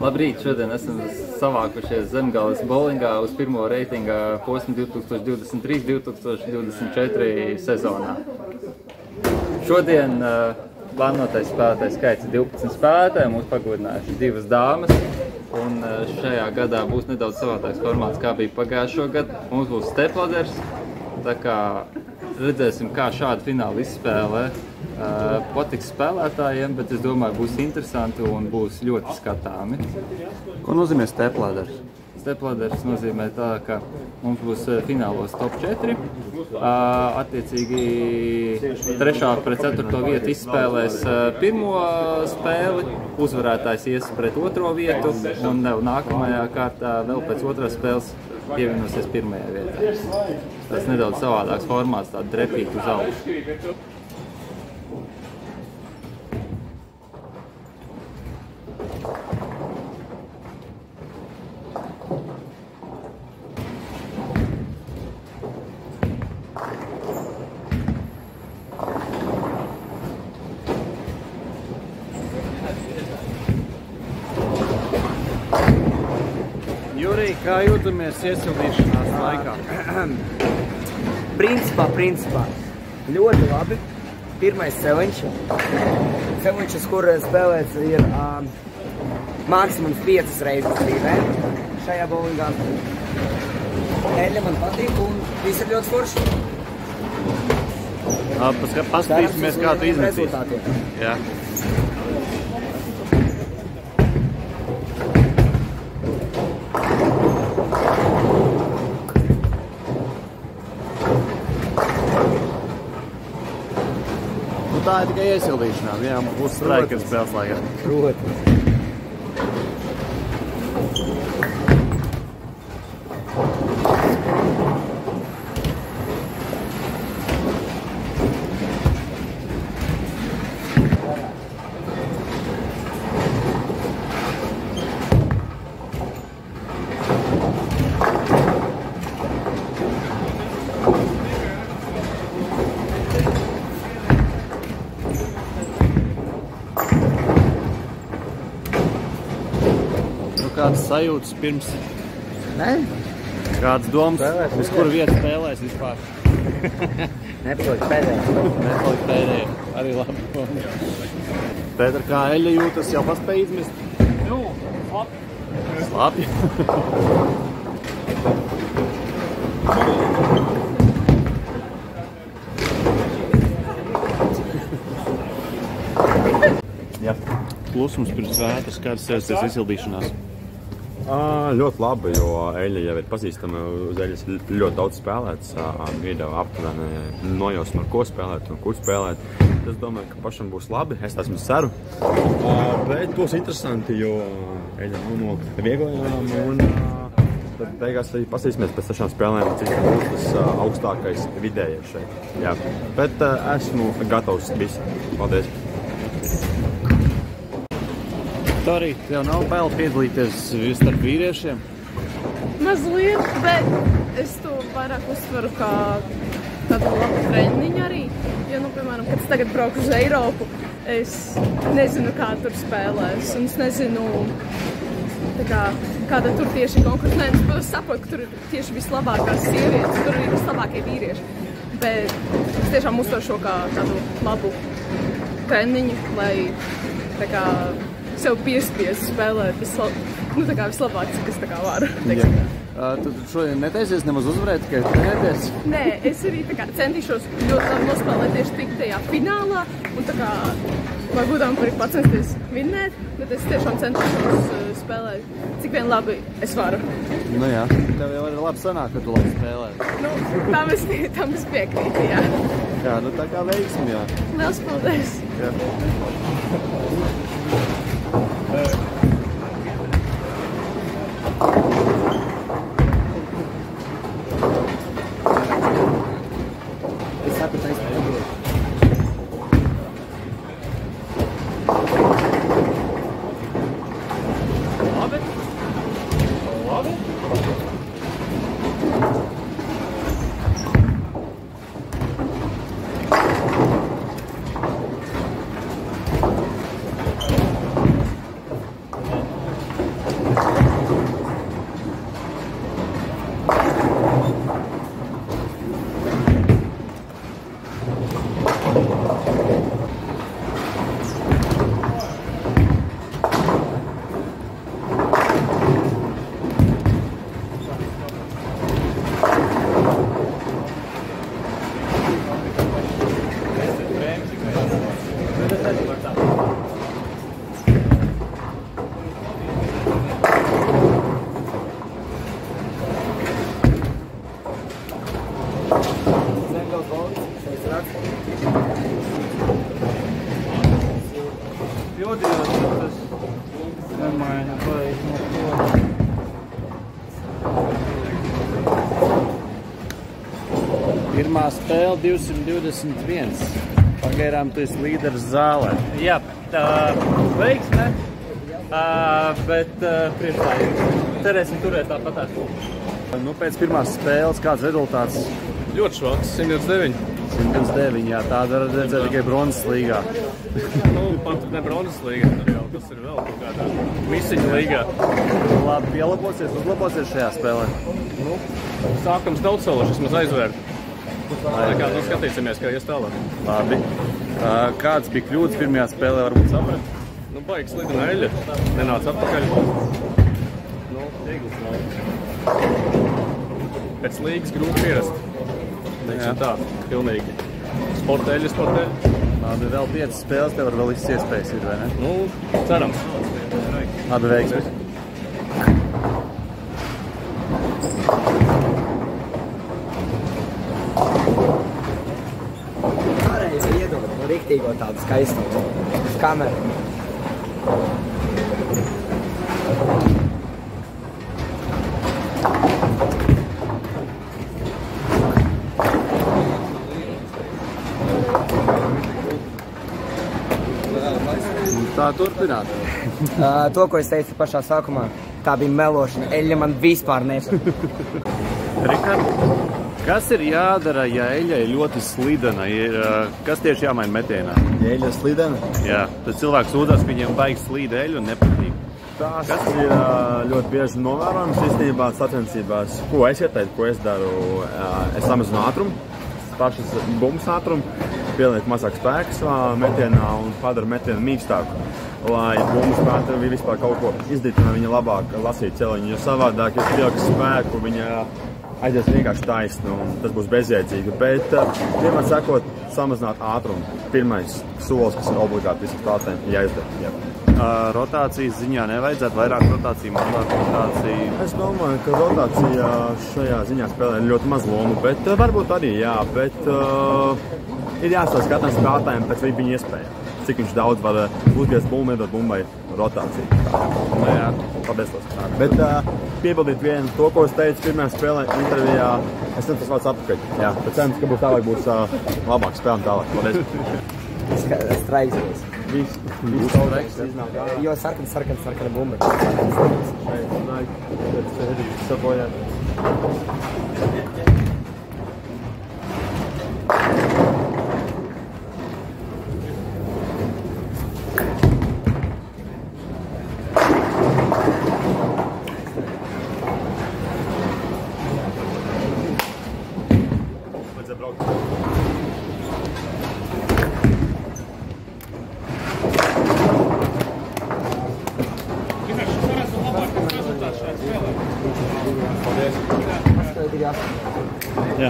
Labrīt, šodien esam savākušies Zemgales bowlingā uz pirmo reitinga posmu 2023-2024 sezonā. Šodien plānotais spēlētājs skaits 12 spēlētāji, mūs pagodinājuši 2 dāmas. Un šajā gadā būs nedaudz savādāks formāts, kā bija pagājušo gadu. Mums būs stepladers, tā kā redzēsim, kā šāda fināla izspēlē patiks spēlētājiem, bet es domāju, būs interesanti un būs ļoti skatāmi. Ko nozīmē stepladers? Stepladers nozīmē tā, ka mums būs finālos top 4. Attiecīgi 3. pret 4. vietu izspēlēs pirmo spēli, uzvarētājs ies pret 2. vietu un nākamajā kārtā vēl pēc 2. spēles pievienosies 1. vietā. Tas nedaudz savādāks formāts, tāda drepīt uz augšu. Jurij, kā jūtamies iesildīšanās laikā? Principā ļoti labi. Pirmais celiņš, kur spēlēts ir maksimums 5 reizes dzīvē šajā bowlingā. Eļļa man patīk un viss ir ļoti forši. Paskatīsimies, kā tu izmetīs. Jā. Tā ir tikai iesildīšanās, jā, būs straika spēles laikā. Protams. Kādas sajūtas pirms? Ne? Kādas domas? Uz kuru vietu spēlēs vispār? Nepalikt pēdējā. Nepalikt pēdējā. Arī labi. Pēter, kā Eļļa jūtas, jau paspēja izmest? Jū, slapji. Slapji? Jā. Klusums pirms vētras, kādas sēsties izsildīšanās? Ļoti labi, jo Eļļa jau ir pazīstama, uz Eļļas ļoti daudz spēlēts, ir aptuveni nojausma, ar ko spēlēt un kur spēlēt. Es domāju, ka pašam būs labi, es esmu ceru, bet būs interesanti, jo Eļļa nav no vieglajām un tad beigās arī pasīsimies pēc 6 spēlēm, cik būs tas augstākais vidējais šeit. Jā. Bet esmu gatavs visi. Paldies! Tori, tev nav bail piedalīties starp vīriešiem? Mazliet, bet es to vairāk uztveru kā tādu labu treniņu arī. Jo, piemēram, kad es tagad brauku uz Eiropu, es nezinu, kā tur spēlēs. Un es nezinu, kāda tur tieši konkurence. Es saprotu, ka tur ir tieši vislabākās sievietes, tur ir vislabākie vīrieši. Bet es tiešām uztveru šo kā tādu labu treniņu, lai sev piespies spēlēt vislabāk, cik es varu. Tu šodien netaisies nemaz uzvarēt, tikai trenēties? Nē, es arī centīšos ļoti labi nospēlēt tieši tik tajā finālā. Un varbūt arī pacensties vinnēt, bet es tiešām centīšos spēlēt, cik vien labi es varu. Nu jā, tev jau arī labi sanāk, ka tu labi spēlē. Nu, tam es piekrītu, jā. Jā, nu tā kā veiksmi, jā. Liels paldies! Jā. izmaiņa vai no ko. Pirmā spēle 221. Pagaidām tu esi līderis zālē. Jā, veiksme, bet priekšlājīgi. Cerēsim turēt tāpatās. Nu, pēc pirmās spēles kāds rezultāts? Ļoti švaks, 129. 129, jā, tāda var redzēt tikai bronzas līgā. Nu, pat ne bronzas līga, tad jau tas ir vēl kaut kādā misiņu līgā. Labi, pielabosies, uzlabosies šajā spēlē. Nu, sākums daudz sološi, vismaz aizvērt. Tā kā nu skatīsimies, kā ies tālāk. Labi. Kāds bija kļūdas pirmajā spēlē, varbūt saprat? Nu, baigi slidina eļļa, nenāca atpakaļ. Nu, ieglis nav. Pēc līgas grūti pierast. Teiksim tā, pilnīgi. Sporta eļļa. Labi, vēl 5 spēles, tev vēl visas iespējas ir, vai ne? Nu, cerams. Labi, veiksmi. Pārējais iedod riktīgo tādu skaistu uz kameru. Tā turpināt. To, ko es teicu pašā sākumā, tā bija melošana. Eļļa man vispār nepatīk. Rikard, kas ir jādara, ja eļļa ir ļoti slidena? Kas tieši jāmaina metienā? Ja eļļa ir slidena? Jā, tad cilvēks sūdzās, ka viņiem baigi slīd eļļu un nepatīk. Tas ir ļoti bieži novērojams īstenībā sacensībās. Ko es ieteiktu, ko es daru? Es samazinu ātrumu, pašas bumbas ātrumu, pielieku mazāk spēku savā metienā un padaru metienu mīkstāku, lai bumbas spētu vispār kaut ko izdarīt un viņa labāk lasīt celiņu, jo savādāk, ja pieliku spēku, viņa aizies vienkārši taisni un tas būs bezjēdzīgi, bet vienmēr sakot, samazināt ātrumu. Pirmais solis, kas ir obligāti visam spēlētājiem jāizdara. Rotācijas ziņā nevajadzētu vairāk rotāciju, mazāk rotāciju. Es domāju, ka rotācija šajā ziņā spēlē ļoti maz lomu, bet varbūt arī jā, bet ir jāstāsta katram spēlētājiem pēc viņa iespējām. Cik viņš daudz var uzgriezt bumbu, iedot bumbai rotāciju. Jā, paldies. Bet piebildīt vienu to, ko es teicu pirmajā spēlē intervijā, es nezinu, tas vārds atpakaļ. Jā, bet cerams, ka būs tālāk būs labāk spēlēm tālāk. Paldies. Straiks. Viss straiks iznāk. Jo sarkana bumba. Sabojāt. Jā.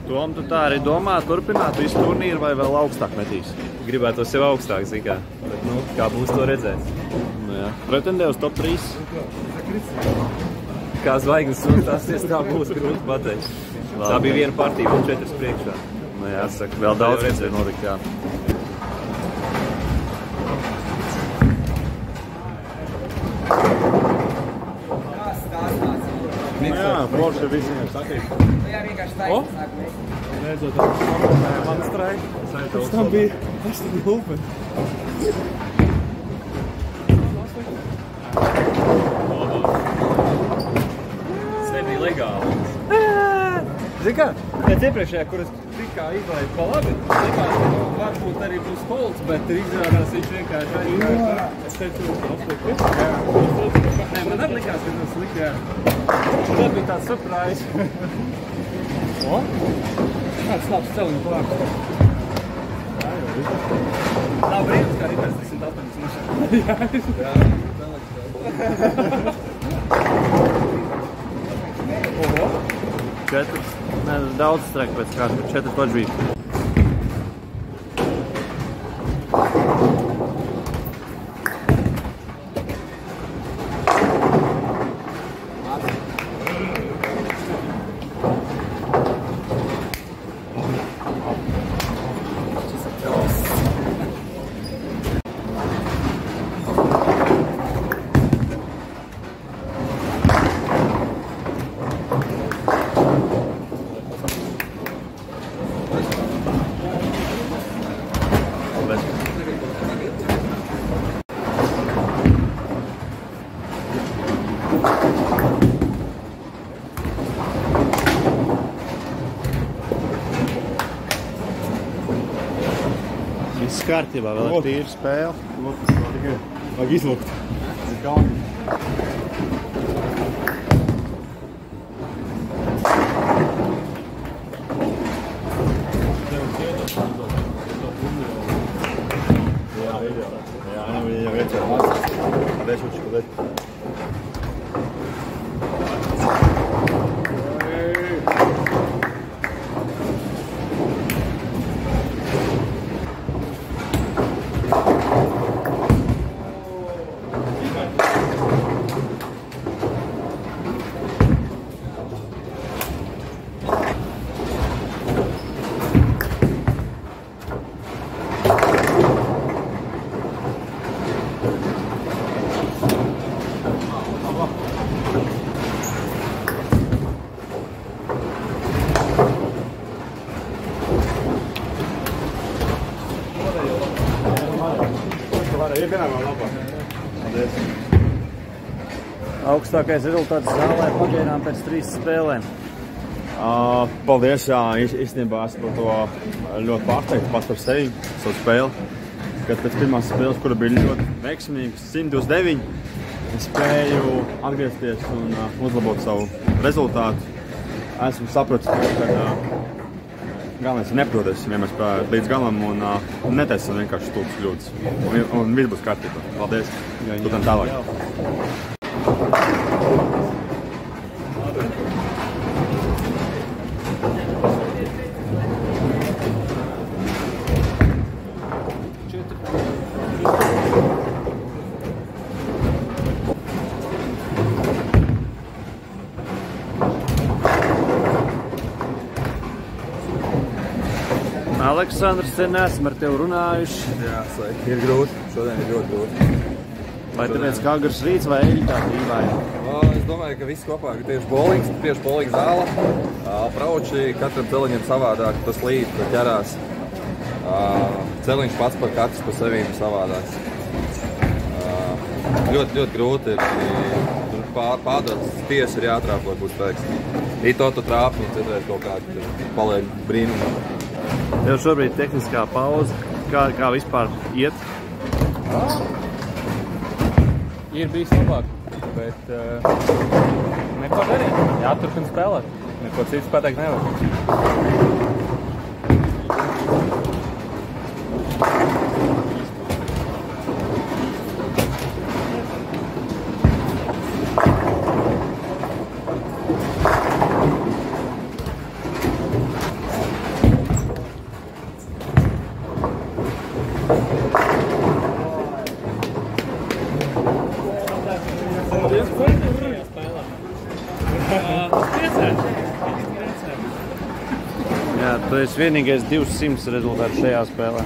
Tom, tu tā arī domā turpināt visu turnīru vai vēl augstāk metīs? Gribētu sev augstāk, zikā. Bet, nu, kā būs to redzēt? Jā. Pretendē uz top 3? Kā zvaigznes uzstāsties, tā būs grūti pateikt. Tā bija viena partija, vēl 4 priekšā. Nu, jāsaka, vēl daudz redzēt notikt, jā. Jā, forši visiem sakīt. Jā, vienkārši taisnāk. Redzot, man straika. Tas tam bija lupen. Tas nebija legāli. Zini kā, pēc iepriekšējā, kuras tikā izlaidu pa labi, likās, ka varbūt arī būs holds, bet izrādās viņš vienkārši arī es teicu, Nē, man arī likās, ka tas likā. Tas bija tāds surprise. O? Kāds labs celiņu plāks. Tā brīdis, kā Ritars 380. Jā. Oho. 4. Nē, daudz streka pēc kāds, bet 4 paši bija. Viss kārtībā, vēl ir tīra spēle. Vajag izlūkt. Augstākais rezultāts zālē pagaidām pēc 3 spēlēm. Paldies, jā, īstenībā esmu par to ļoti pārsteigts pats par sevi, savu spēli. Kad pēc pirmās spēles, kura bija ļoti veiksmīga, 129, es spēju atgriezties un uzlabot savu rezultātu. Esmu sapratis, ka galvenais ir neproties, vienmēr spēlēt līdz galam un netaisam vienkārši stulbas kļūdas. Un viss būs kārtībā. Paldies. Tu tam tālāk. Aleksandrs, sen neesam ar tevi runājuši. Jā, sveiki. Ir grūti. Šodien ir ļoti grūti. Vai tāpēc kā agrs rīts vai eļļi tā brīvāja? Es domāju, ka viss kopā ir tieši bowling zāle. Prauči, katram celiņam savādāk, tas līd, ka ķerās. Celiņš pats par katrs par sevīm savādāks. Ļoti grūti ir. Pārdotas tiesa ir jātrāp, lai būtu spēks. To tu trāpi un citreiz kaut kādi paliek brīnumi. Tev šobrīd tehniskā pauze. Kā vispār iet? Ir bijis labāk, bet neko darīt. Jāturpina spēlēt. Neko citu pateikt nevar. Jā, tu esi vienīgais 200 rezultāts šajā spēlē.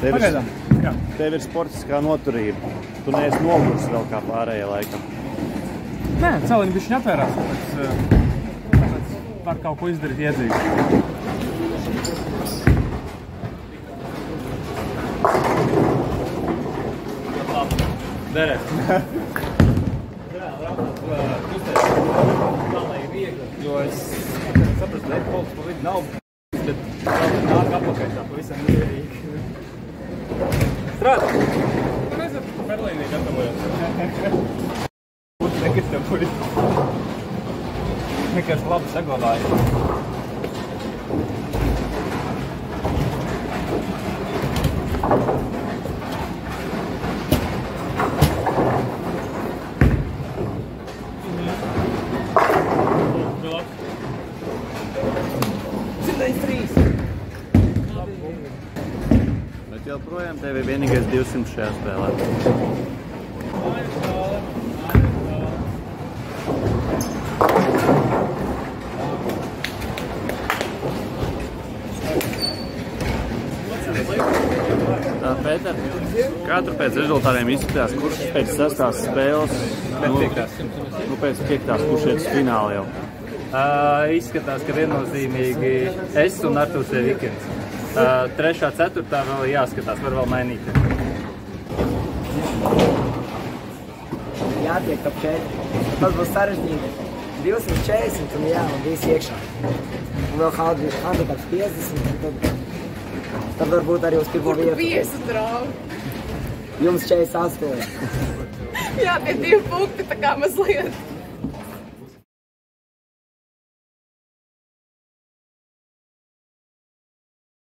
Pagaidām. Jā. Tev ir sportiskā noturība. Tu neesi noguris vēl kā pārējie laikam. Nē, celiņi bišķiņ atvērās, tāpēc var kaut ko izdarīt iedzīvi. Derēs. Jo es saprastu, ka polks pa vidu nav, bet nāk apakaļ tā pavisam mierīgi. Strādā! Mēs ar Berlīnī gatavojam. Nekristam puļi. Vienkārši labi saglabāja. Bet joprojām tev ir vienīgais 200 šajā spēlē. Tā, Pēter, kā tur pēc rezultātiem izskatās, kurš pēc 6. spēles, pēc 5. kurš iet uz finālu jau? Izskatās, ka viennozīmīgi es un Artūrs Vikins. 3. 4. vēl jāskatās, var vēl mainīt. Jātiek top 4. Tas būs sarežģīti. 240 un jā, un visi iekšā. Un vēl handicaps 50, un tad varbūt arī uz pirmo vietu. 50 draugi. Jums 48. Jā, tie 2 punkti tā kā mazliet.